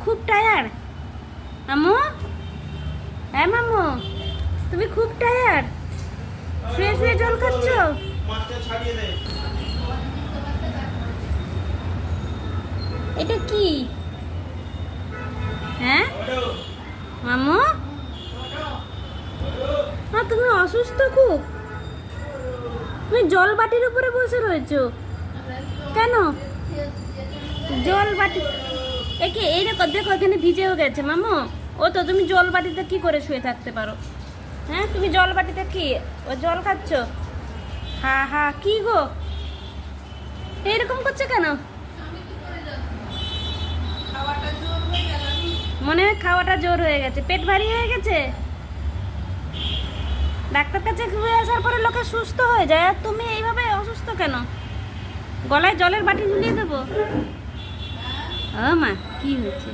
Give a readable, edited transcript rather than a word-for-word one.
খুব টায়ার্ড মামু? হ্যাঁ মামু, তুমি খুব টায়ার্ড, শুয়ে শুয়ে জল খাচ্ছ? এটা কি? হ্যাঁ মামু, তুমি অসুস্থ খুব, তুমি জল বাটির উপরে বসে রয়েছো কেন? জল বাটি একে এই দেখো দেখো, এখানে ভিজেও গেছে মামু। ও তো তুমি জল বাটিতে কি করে শুয়ে থাকতে পারো? হ্যাঁ তুমি জল বাটিতে কি ও জল খাচ্ছ? হা হা, কি গো এইরকম করছে কেন? মনে হয় খাওয়াটা জোর হয়ে গেছে, পেট ভারী হয়ে গেছে। ডাক্তার কাছে ঘুরে আসার পরে লোকে সুস্থ হয়ে যায়, আর তুমি এইভাবে অসুস্থ কেন? গলায় জলের বাটি ঝুলিয়ে দেবো? ও মা, কি হয়েছে?